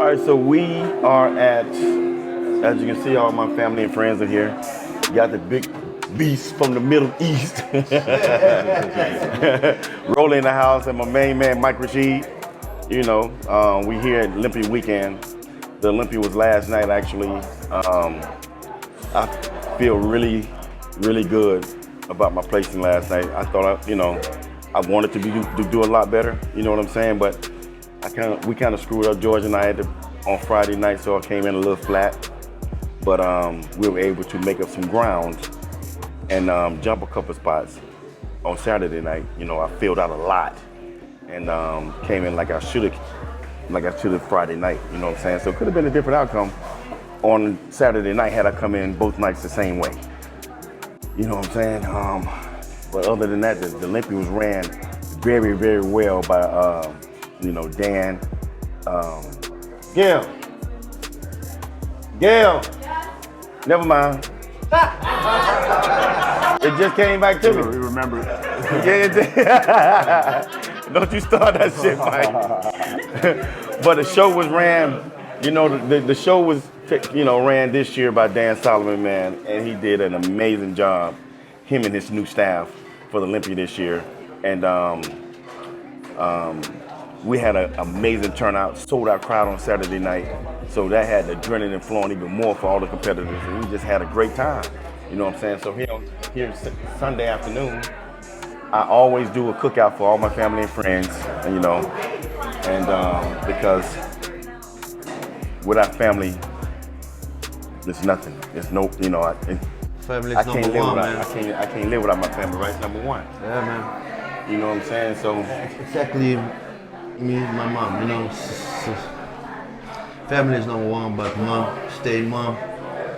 All right, so we are at, as you can see, all my family and friends are here. Got the big beast from the Middle East. Roelly in the house, and my main man, Mike Rashid. You know, we here at Olympia weekend. The Olympia was last night, actually. I feel really, really good about my placing last night. I thought, I wanted to do a lot better. You know what I'm saying? But we kind of screwed up. George and I on Friday night, so I came in a little flat. But we were able to make up some ground and jump a couple spots on Saturday night. You know, I filled out a lot and came in like I should have Friday night. You know what I'm saying? So it could have been a different outcome on Saturday night had I come in both nights the same way. You know what I'm saying? But other than that, the Olympia was ran very, very well by Dan. Gail. Never mind. It just came back to me. You remember it. Don't you start that shit, Mike. But the show was ran, the show was, ran this year by Dan Solomon, man, and he did an amazing job, him and his new staff for the Olympia this year. And we had an amazing turnout, sold out crowd on Saturday night. So that had the adrenaline flowing even more for all the competitors, and we just had a great time. You know what I'm saying? So here Sunday afternoon, I always do a cookout for all my family and friends, because without family, there's nothing. There's no, Family's I can't number live one, without, man. I can't live without my family, right? Number one. Yeah, man. You know what I'm saying? So Exactly, me and my mom, family is number one, but mom,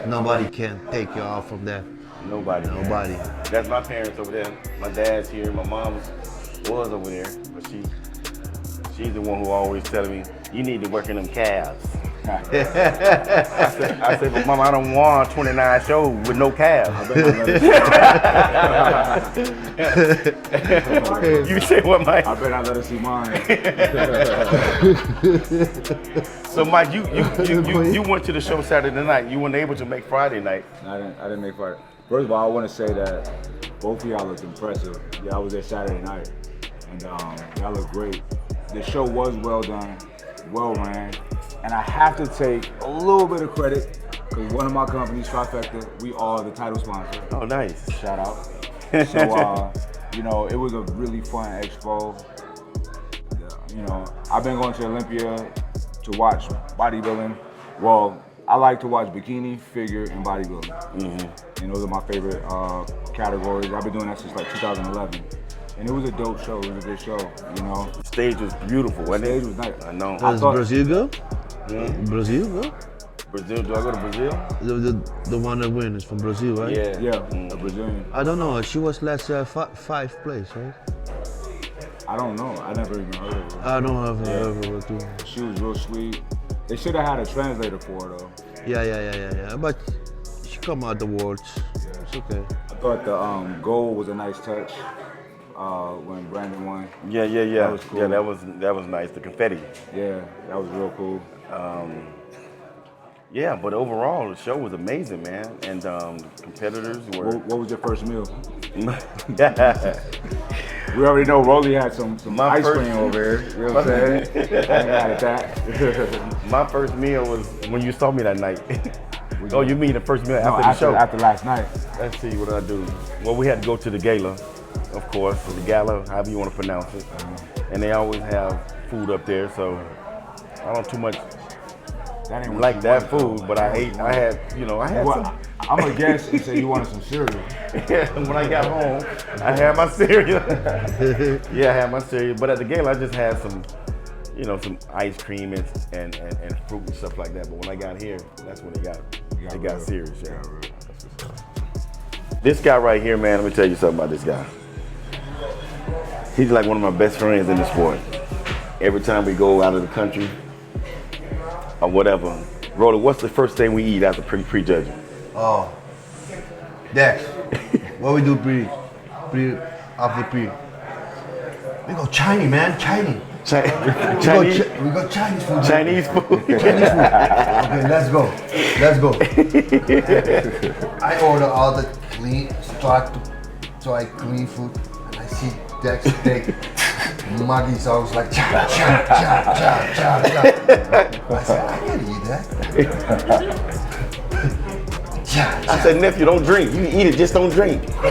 nobody can take you off from that. nobody. Nobody. That's my parents over there. My dad's here. My mom was over there, but she's the one who always telling me, you need to work in them calves. I said, but Mom, I don't want 29 shows with no calves. You say what, Mike? I bet I let her see mine. So, Mike, you went to the show Saturday night. You weren't able to make Friday night. I didn't make Friday. First of all, I want to say that both of y'all looked impressive. Yeah, I was there Saturday night, and y'all looked great. The show was well done, well ran. And I have to take a little bit of credit because one of my companies, Trifecta, we are the title sponsor. Oh, nice. Shout out. So, it was a really fun expo. I've been going to Olympia to watch bodybuilding. Well, I like to watch bikini, figure, and bodybuilding. Mm-hmm. And those are my favorite categories. I've been doing that since like 2011. And it was a dope show. It was a good show, The stage was beautiful, wasn't it? The stage was nice. I know. Does Brazil go? Hmm? Brazil go? Brazil, do I go to Brazil? The one that wins is from Brazil, right? Yeah, a Brazilian. I don't know. She was last five place, right? I don't know. I never even heard of her. I don't have heard of her too. She was real sweet. They should have had a translator for her though. Yeah. But she come out the words. It's okay. I thought the goal was a nice touch when Brandon won. Yeah. That was cool. Yeah, that was nice. The confetti. Yeah, that was real cool. Yeah, but overall the show was amazing, man. And competitors were. What was your first meal? Yeah. We already know Roelly had some My ice first- cream over here. You know what I'm saying? I ain't had that. My first meal was when you saw me that night. Oh, you mean the first meal after the show? After last night. Let's see what I do. Well, we had to go to the gala, of course, or the gala, however you want to pronounce it. And they always have food up there, so I don't too much That ain't what like you that wanted, food, though. but I had Well, some. I'm gonna guess you say you wanted some cereal. Yeah, when I got home, I had my cereal. Yeah, I had my cereal. But at the gala, I just had some ice cream and fruit and stuff like that. But when I got here, that's when it got serious. Yeah. This guy right here, man, let me tell you something about this guy. He's like one of my best friends in the sport. Every time we go out of the country or whatever, Roelly, what's the first thing we eat after pre-judging? Oh, Dex, what we do after pre? We go Chinese, man, Chinese. Chinese? We got Chinese food. Chinese food. Chinese food. Okay, let's go. Let's go. I order all the clean, start to try clean food, and I see Dexter take Maggi sauce like cha cha cha cha cha cha. I said, I can't eat that. Cha, cha. I said, nephew, don't drink. You eat it, just don't drink. I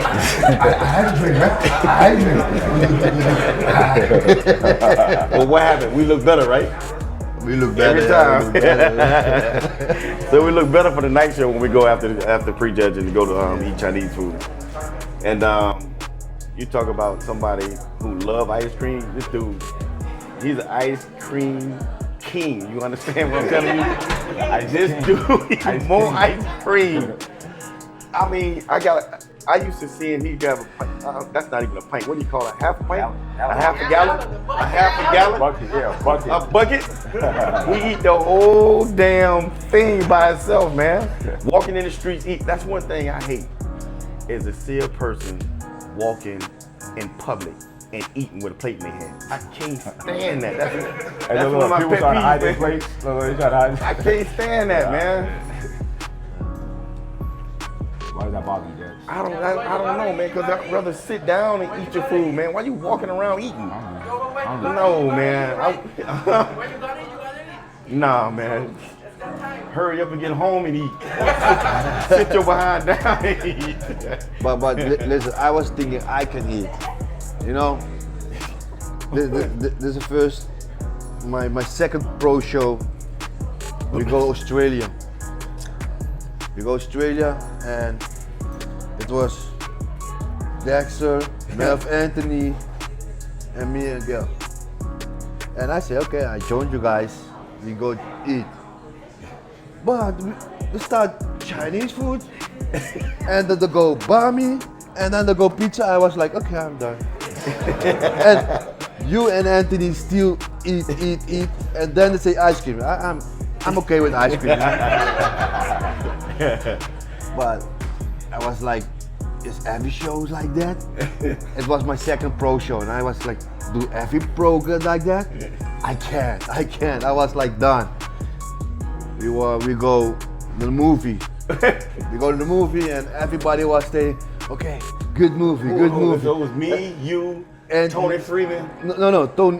had to drink, man. I had to drink. Well, what happened? We look better, right? We look better Every time. We look better. So we look better for the night show when we go after prejudging to go to eat Chinese food. And you talk about somebody who love ice cream. This dude, he's an ice cream king. You understand what I'm telling you? This dude eats more ice cream. I mean, I used to see him. He got a pint. That's not even a pint. What do you call it? Half a pint? A half a gallon? A half a gallon? Bucket, yeah, bucket. A bucket? We eat the whole damn thing by itself, man. Walking in the streets, eat. That's one thing I hate, is to see a person walking in public and eating with a plate in their hand. I can't stand that. That's one of my pet peeves, man. I can't stand that, man. Why does that bother you, Dex? I don't know, man, because I'd rather sit down and eat your food, man. Why you walking around eating? No, man. Nah, man. Hurry up and get home and eat. Sit your behind down and eat. But listen, I was thinking I can eat. You know, this is the first, my second pro show. We go Australia. We go Australia, and it was Dexter, Melv Anthony, and me and Gil. And I said, okay, I joined you guys. We go eat. But we start Chinese food, and then they go bami, and then they go pizza. I was like, okay, I'm done. And you and Anthony still eat, and then they say ice cream. I'm okay with ice cream. But I was like, is every show like that? It was my second pro show, and I was like, do every pro good like that? I can't. I was like done. We go to the movie. We go to the movie, and everybody was saying, okay, good movie. So it was me, you, and Tony Freeman? No, Tony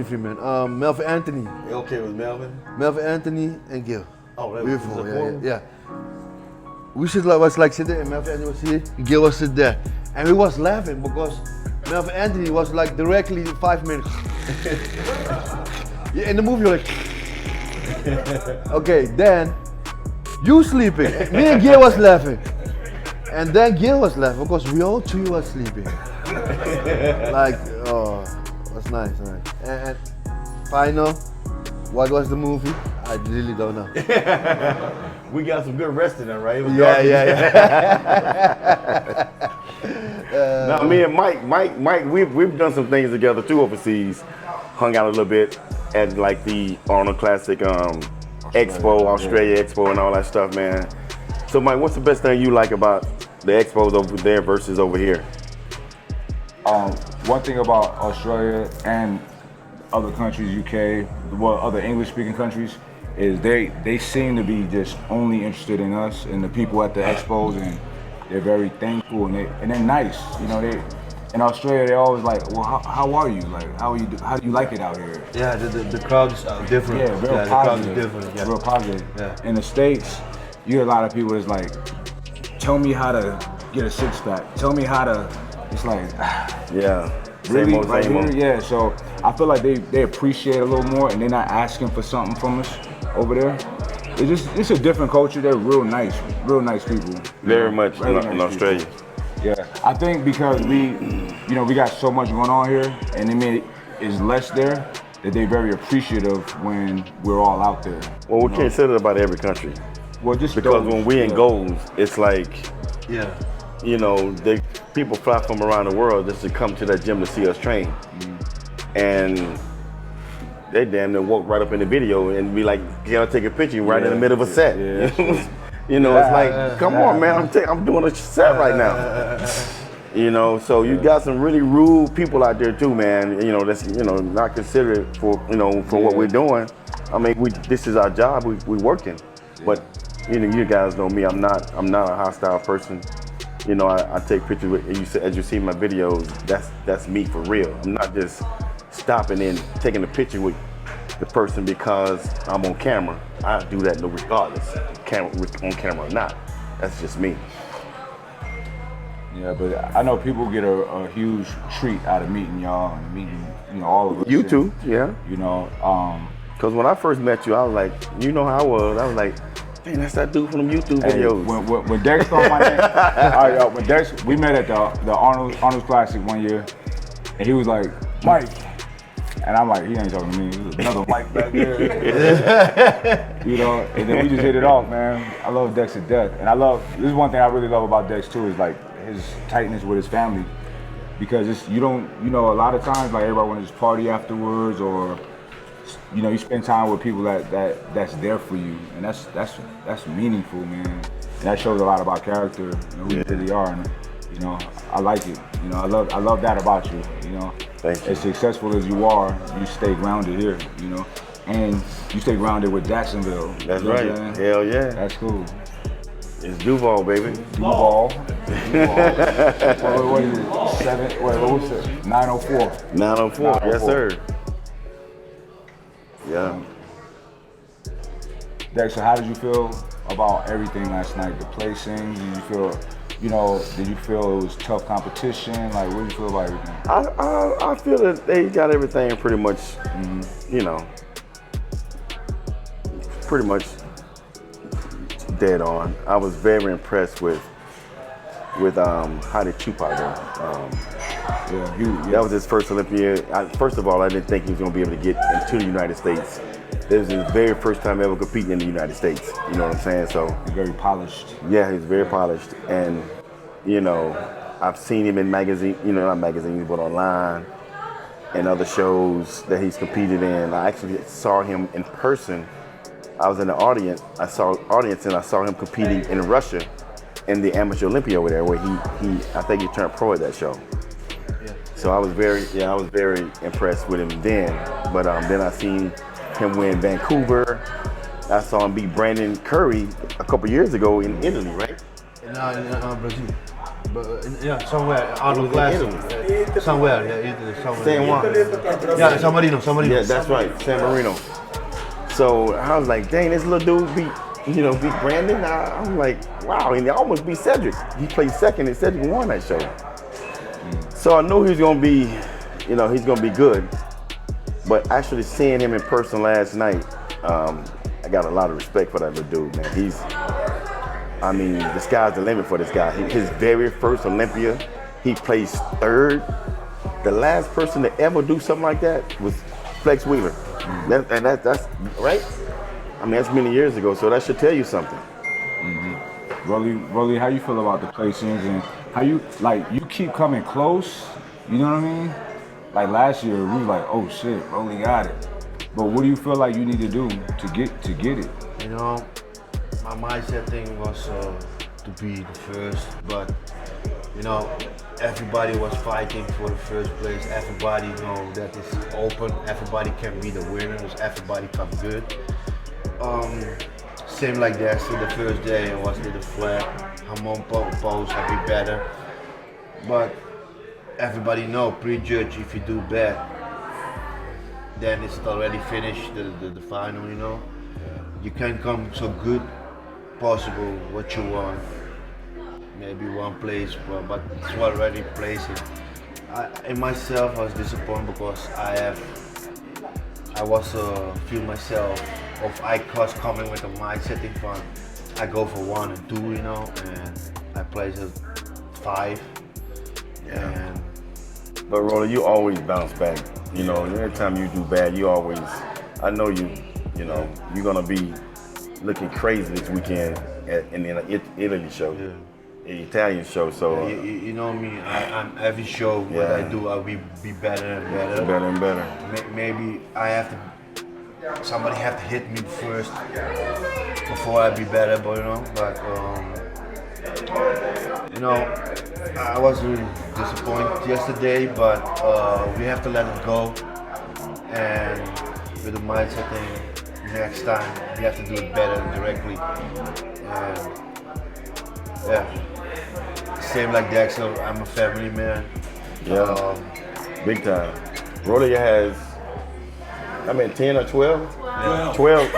Freeman. Melv Anthony. Okay, it was Melvin? Melv Anthony and Gil. Oh, that beautiful. was Yeah. We was like sitting there, and Melv Anthony was here, Gil was sitting there. And we was laughing because Melv Anthony was like directly 5 minutes. Yeah, in the movie, you're like, okay, then you sleeping. Me and Gil was laughing. And then Gil was laughing because we all three was sleeping. Like, oh, that's nice. And final, what was the movie? I really don't know. We got some good rest in there, right? It was Yeah. Now, me and Mike, we've done some things together too overseas. Hung out a little bit at like the Arnold Classic Expo, Australia Expo, and all that stuff, man. So, Mike, what's the best thing you like about the expos over there versus over here? One thing about Australia and other countries, UK, well, other English-speaking countries, is they seem to be just only interested in us and the people at the expos, and they're very thankful and they're nice. You know, in Australia they're always like, well, how are you? Like, how do you like it out here? Yeah, the crowd is different. Yeah, real positive. The crowd is different. Yeah. Real positive. Yeah. In the States, you hear a lot of people that's like, tell me how to get a six-pack. Tell me how to. It's like, yeah. Really, same old, right same here, old. yeah. So I feel like they appreciate a little more, and they're not asking for something from us over there. It's a different culture. They're real nice people. Very much in nice Australia. people. Yeah, I think because we got so much going on here, and it's less there, that they're very appreciative when we're all out there. Well, we can't say that about every country. Well, just Because those, when we in goals, it's like, Yeah. you know, people fly from around the world just to come to that gym to see us train. And they damn near walk right up in the video and be like, can I take a picture right in the middle of a set? Yeah. You know, it's like, come on, man, I'm doing a set right now. You know, so you got some really rude people out there too, man. You know, that's not considered for for what we're doing. I mean, this is our job. We working, but you guys know me. I'm not a hostile person. You know, I take pictures with as you see in my videos. That's me for real. I'm not just stopping and taking a picture with the person because I'm on camera. I do that regardless, on camera or not. That's just me. Yeah, but I know people get a huge treat out of meeting y'all and meeting all of us. You too, yeah. You know, because when I first met you, I was like, you know how I was like, dang, that's that dude from them YouTube videos. When Dex on my name, all right, when Dex, we met at the Arnold's Classic one year, and he was like, Mike. And I'm like, he ain't talking to me. There's another Mike back there. You know, and then we just hit it off, man. I love Dex to death. And this is one thing I really love about Dex too, is like his tightness with his family. Because a lot of times like everybody want to just party afterwards, or you spend time with people that's there for you. And that's meaningful, man. And that shows a lot about character and who you really are. And, I like it. I love that about you. Thank you. As successful as you are, you stay grounded here. And you stay grounded with Jacksonville. That's right. Hell yeah. That's cool. It's Duval, baby. Duval. What is it? What was it? 904. 904. Yes, sir. Yeah. Dexter, how did you feel about everything last night? The placings? Did you feel it was tough competition? Like, what did you feel about everything? I feel that they got everything pretty much, pretty much dead on. I was very impressed with how did Tupac go. That was his first Olympia. First of all, I didn't think he was going to be able to get into the United States. This is his very first time ever competing in the United States. You know what I'm saying? So he's very polished. Yeah, he's very polished, and I've seen him in magazines, not magazines, but online and other shows that he's competed in. I actually saw him in person. I was in the audience. I saw him competing in Russia in the Amateur Olympia over there, where I think he turned pro at that show. Yeah. So I was very impressed with him then. But then I seen him win Vancouver. I saw him beat Brandon Curry a couple years ago in Italy, right? In Brazil. But somewhere out of class. Somewhere, Italy, somewhere. San Juan. Yeah, San Marino. Yeah, that's right, San Marino. So I was like, dang, this little dude beat Brandon. I'm like, wow, and he almost beat Cedric. He played second and Cedric won that show. So I knew he was gonna be, he's gonna be good. But actually seeing him in person last night, I got a lot of respect for that little dude, man. The sky's the limit for this guy. His very first Olympia, he placed third. The last person to ever do something like that was Flex Wheeler. That's right. That's many years ago, so that should tell you something. Mm-hmm. Roelly, how you feel about the placings and how you keep coming close? You know what I mean? Like last year, we were like, oh shit, Roelly got it. But what do you feel like you need to do to get it? My mindset thing was to be the first, but everybody was fighting for the first place. Everybody know that it's open. Everybody can be the winners. Everybody come good. Same like Dexter, the first day I was with the flag. I'm on pose, I be better. But everybody know, prejudge if you do bad, then it's already finished, the final, You can come so good possible what you want. Maybe one place, but it's already placing. In myself, I was disappointed because I feel myself of I was coming with a mindset in front. I go for 1 and 2, and I place a 5. And but Roelly, you always bounce back. Every time you do bad, you always. I know you're gonna be looking crazy this weekend in the Italy show. Yeah. The Italian show, so you know me. I'm every show what I do, I'll be better and better. Better and better. Maybe somebody have to hit me first before I be better, but You know, I was really disappointed yesterday, but we have to let it go. And with the mindset thing, next time we have to do it better directly. And yeah, same like Dexter, I'm a family man. Yeah, big time. Roelly has, 10 or 12? Yeah. 12.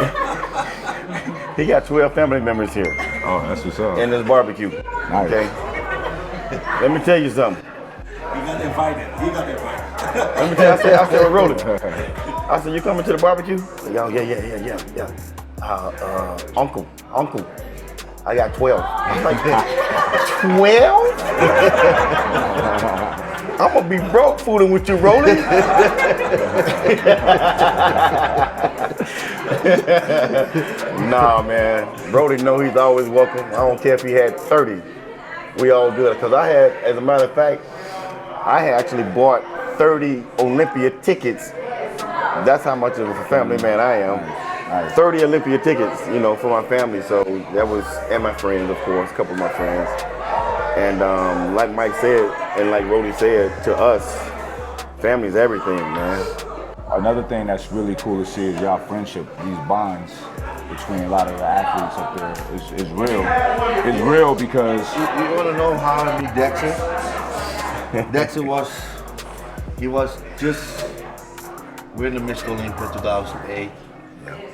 He got 12 family members here Oh, that's what's up. in this barbecue. Nice. Okay. Let me tell you something. He got invited. Let me tell you, I said, Roelly. I said, you coming to the barbecue? Yo, yeah. Uncle, I got 12. I'm like, 12? I'm gonna be broke fooling with you, Roelly. Nah, man. Roelly know he's always welcome. I don't care if he had 30. We all good. Because I had, as a matter of fact, I had actually bought 30 Olympia tickets. That's how much of a family man I am. Nice. 30 Olympia tickets, for my family. So that was, and my friends, of course, a couple of my friends. And like Mike said, and like Roelly said, to us, family's everything, man. Another thing that's really cool to see is y'all friendship, these bonds between a lot of the athletes up there is real. It's real because You want to know how I meet Dexter? Dexter was just winning Mr. Olympia 2008.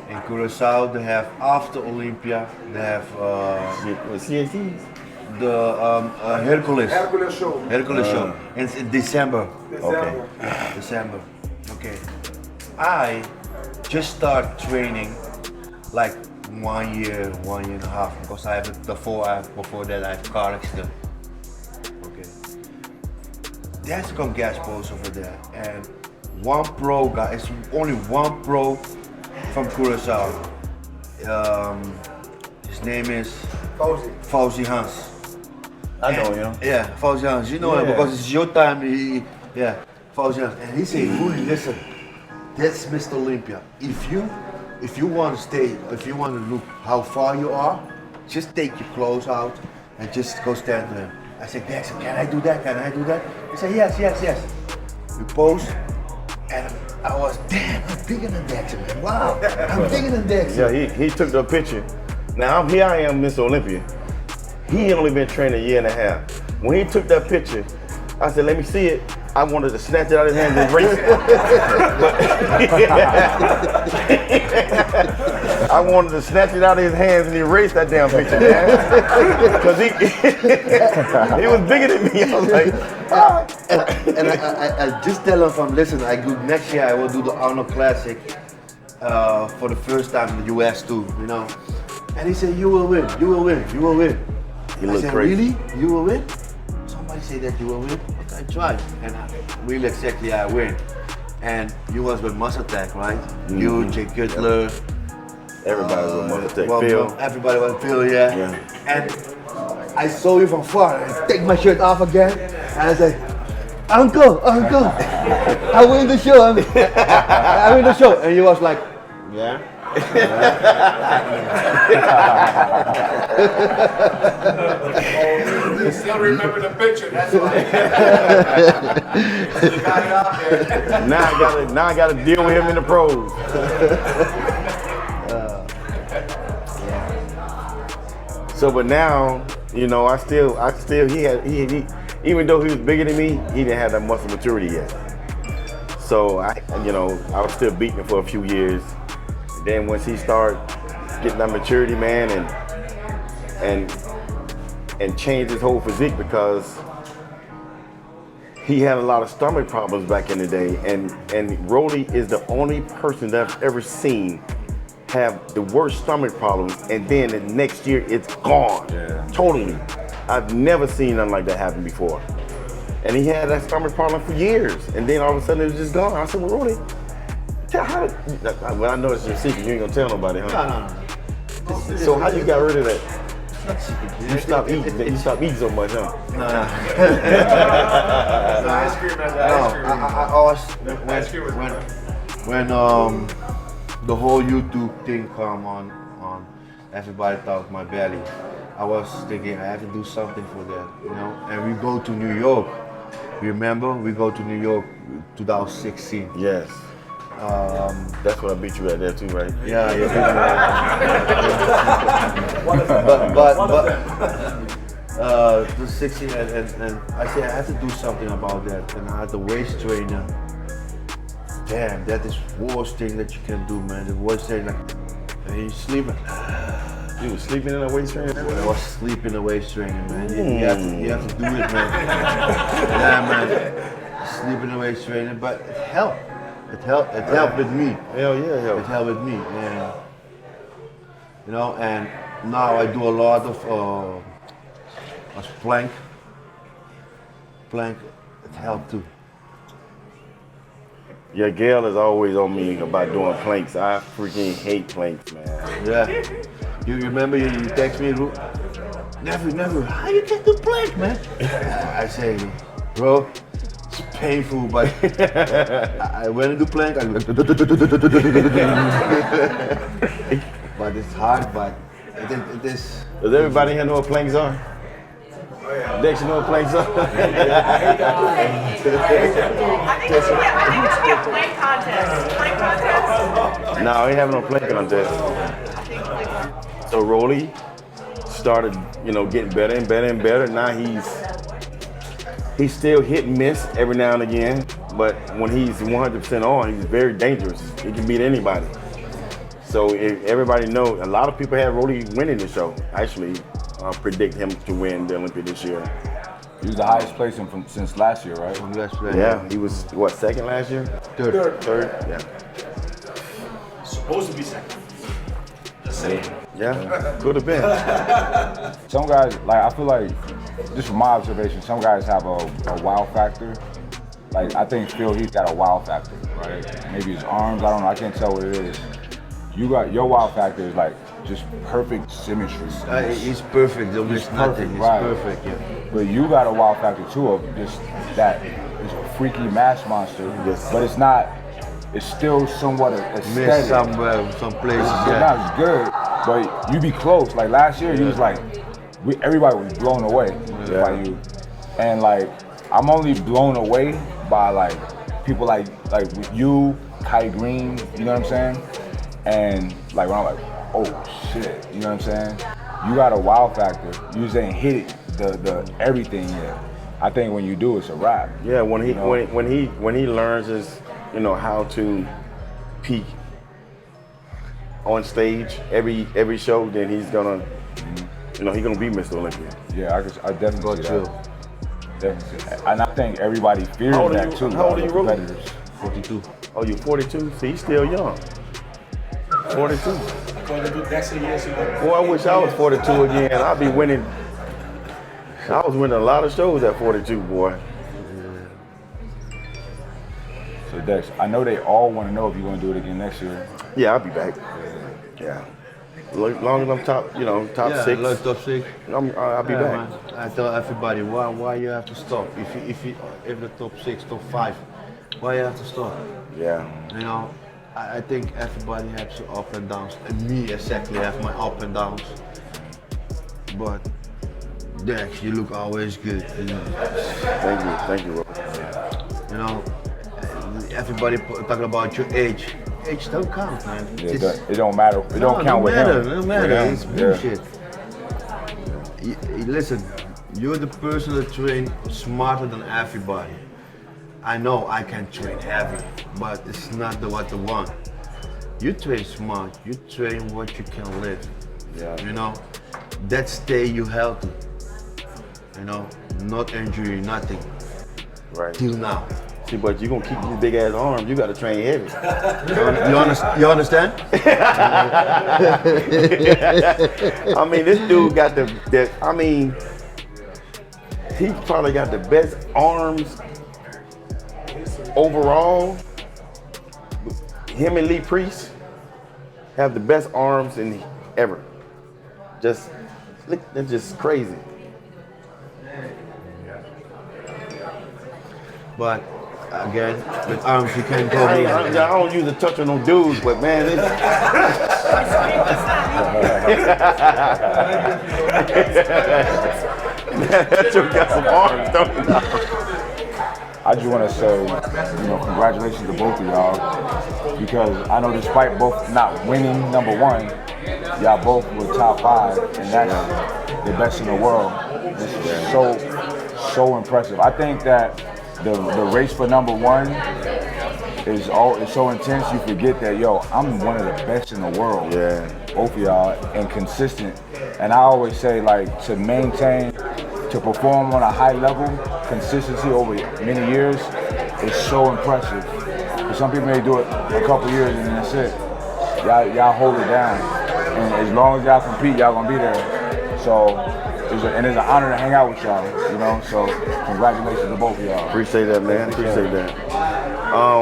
In Curacao, they have after Olympia, they have CACs? the Hercules. Hercules show. Hercules show. And it's in December. Okay. December. Okay. I just started training like 1 year, 1.5 years, because I have before that I have car accident. Okay. There's some gas balls over there, and one pro guy. It's only one pro from Curacao. His name is Fauzi Hans. I know him. Yeah, Fauzi Hans. You know him Yeah. because it's your time. Fauzi Hans. And he said, "Roelly, listen, that's Mr. Olympia. If you want to stay, if you want to look how far you are, just take your clothes out and just go stand there." I said, "Dexter, can I do that? Can I do that?" He said, yes. We posed, and I was, damn, I'm bigger than Dexter, man. Wow, I'm bigger than Dexter. Yeah, he took the picture. Now here I am, Mr. Olympia. He only been training a year and a half. When he took that picture, I said, let me see it. I wanted to snatch it out of his hand and erase it. I wanted to snatch it out of his hands and erase that damn picture, man. Because he was bigger than me. I was like, ah. And I just tell him, listen, next year I will do the Arnold Classic for the first time in the US too, And he said, you will win. He I looked said, crazy. really? You will win? Somebody say that you will win? Okay, I tried. And really exactly I win. And you was with Muscle Tech, right? You, Jay Cutler. Everybody was Mother Tech. Well, Phil. everybody was Phil, yeah. Yeah. And I saw you from far. I take my shirt off again. And I say, Uncle, I win the show. I win the show. And he was like, yeah. You still remember the picture, that's why. You got it out there. Now I gotta deal with him in the pros. So, but now, I still, he even though he was bigger than me, he didn't have that muscle maturity yet. So I was still beating him for a few years. Then once he started getting that maturity, man, and changed his whole physique, because he had a lot of stomach problems back in the day, and Roelly is the only person that I've ever seen have the worst stomach problems, and then the next year it's gone. Yeah. Totally. I've never seen nothing like that happen before. And he had that stomach problem for years, and then all of a sudden it was just gone. I said, well, Roelly, well, I know it's your secret. You ain't gonna tell nobody, huh? No. So how you got rid of that? You stopped eating. You stopped eating so much, huh? Ice cream, I always when the whole YouTube thing come on, everybody thought my belly. I was thinking I have to do something for that, you know. And we go to New York. Remember, we go to New York 2016. Yes. That's what I beat you at there too, right? Yeah, yeah. The 16 and I said I have to do something about that. And I had the waist trainer. Damn, that is worst thing that you can do, man. The worst thing, like, and he's sleeping. You was sleeping in a waist trainer? I was sleeping in the waist training, man. You have to do it, man. Yeah, man. Sleeping in the waist training, but it helped. It helped with me. Hell yeah, hell. It helped with me, and you know. And now I do a lot of plank. Plank, it helped too. Yeah, Gail is always on me about doing planks. I freaking hate planks, man. Yeah. You remember you text me, never. How you can do plank, man? I say, bro, it's painful, but I when I do plank, I but it's hard, but it is. Does everybody here know what planks are? Dexter know what planks are? I think we should get plank contest. Plank contest? No, I ain't having no plank contest. So Roelly started, getting better and better and better. Now he's still hit and miss every now and again, but when he's 100% on, he's very dangerous. He can beat anybody. So if everybody knows, a lot of people have Roelly winning the show. Actually, predict him to win the Olympia this year. He was the highest placing since last year, right? Yeah, he was second last year? Third. Yeah. Supposed to be second. Just saying. Yeah, could have been. Some guys, I feel like, just from my observation, some guys have a wow factor. Like, I think Phil, he's got a wow factor, right? Maybe his arms, I don't know, I can't tell what it is. Your wow factor is like just perfect symmetry. He's perfect, there is nothing, he's right. perfect, yeah. But you got a wow factor too of just that it's a freaky mass monster, but it's not, it's still somewhat aesthetic. Miss somewhere, some places, It's yeah. not as good, but you be close. Like last year, you was like, everybody was blown away by you. And like, I'm only blown away by like people like with you, Kai Green, you know what I'm saying? And like when I'm like, oh shit, you know what I'm saying? You got a wow factor. You just ain't hit it, the everything yet. I think when you do, it's a wrap. Yeah, when he learns his, how to peak on stage every show, then he's gonna, he's gonna be Mr. Olympia. Yeah, I definitely see that. Definitely see that. And I think everybody fears that too. How old are you, Roelly? Competitors. 42. Oh, you're 42? See, he's still young. 42. Going to do Dexter, yes, Boy, I wish I was 42 again. I'd be winning. I was winning a lot of shows at 42, boy. So Dex, I know they all want to know if you're going to do it again next year. Yeah, I'll be back. Yeah. As long as I'm top six. Like top six. I'll be back. Man. I tell everybody why you have to stop. If the top 6, top 5, why you have to stop? Yeah. I think everybody has their up and downs. And me exactly have my up and downs. But Dex, you look always good. Thank you, Rob. Everybody talking about your age. Age don't count, man. Yeah, it don't matter. It don't count with him. It don't matter. With him, It's bullshit. Listen, you're the person that train smarter than everybody. I know I can train heavy, but it's not what I want. You train smart. You train what you can live. Yeah. That stay you healthy. Not injury, nothing. Right. Till now. See, but you're gonna keep these big ass arms. You gotta train heavy. You understand? I mean, this dude got he probably got the best arms overall. Him and Lee Priest have the best arms ever. That's just crazy. But again, with arms you can't go. I don't use a touch on no dudes, but man, That you got some arms, don't you? I just want to say, congratulations to both of y'all, because I know despite both not winning number one, y'all both were top 5, and that's the best in the world. It's so impressive. I think that the race for number one is so intense. You forget that, I'm one of the best in the world. Yeah. Both of y'all, and consistent. And I always say, to maintain, to perform on a high level, consistency over many years is so impressive. Because some people may do it a couple years and then that's it. Y'all hold it down. And as long as y'all compete, y'all gonna be there. So, it's an honor to hang out with y'all, so congratulations to both of y'all. Appreciate that, man. Appreciate that.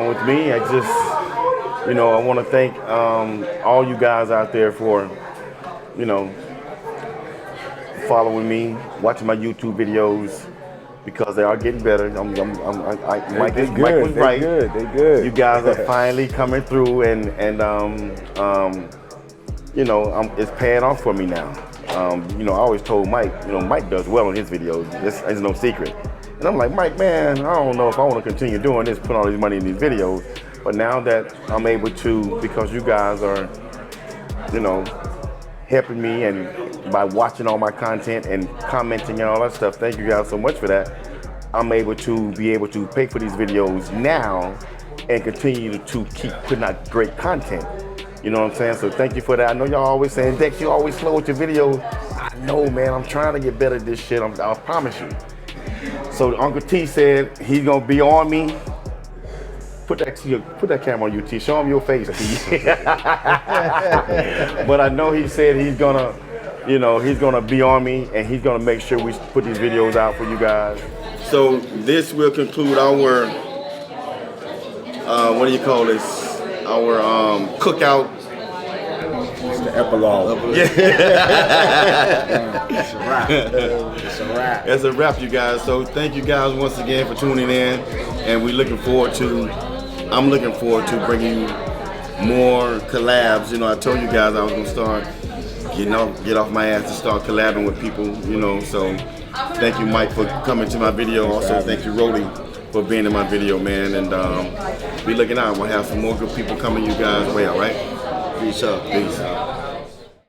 With me, I just, I want to thank all you guys out there for, following me, watching my YouTube videos, because they are getting better. Mike was right. They good. You guys are finally coming through, and it's paying off for me now. I always told Mike, Mike does well on his videos. This is no secret. And I'm like, Mike, man, I don't know if I want to continue doing this, put all this money in these videos. But now that I'm able to, because you guys are, helping me and by watching all my content and commenting and all that stuff, thank you guys so much for that. I'm able to pay for these videos now and continue to keep putting out great content. You know what I'm saying? So thank you for that. I know y'all always saying, Dex, you always slow with your videos. I know, man, I'm trying to get better at this shit. I promise you. So Uncle T said he's gonna be on me. Put that camera on you, T. Show him your face, T. But I know he said he's gonna be on me, and he's gonna make sure we put these videos out for you guys. So this will conclude our what do you call this? Our cookout. It's the epilogue. Yeah. It's a wrap. It's a wrap. It's a wrap, you guys. So thank you guys once again for tuning in, and I'm looking forward to bringing you more collabs. I told you guys I was gonna start get off my ass to start collabing with people. So thank you, Mike, for coming to my video. Also, thank you, Roelly, for being in my video, man. And be looking out. We'll have some more good people coming you guys' way, all right? Peace out. Peace.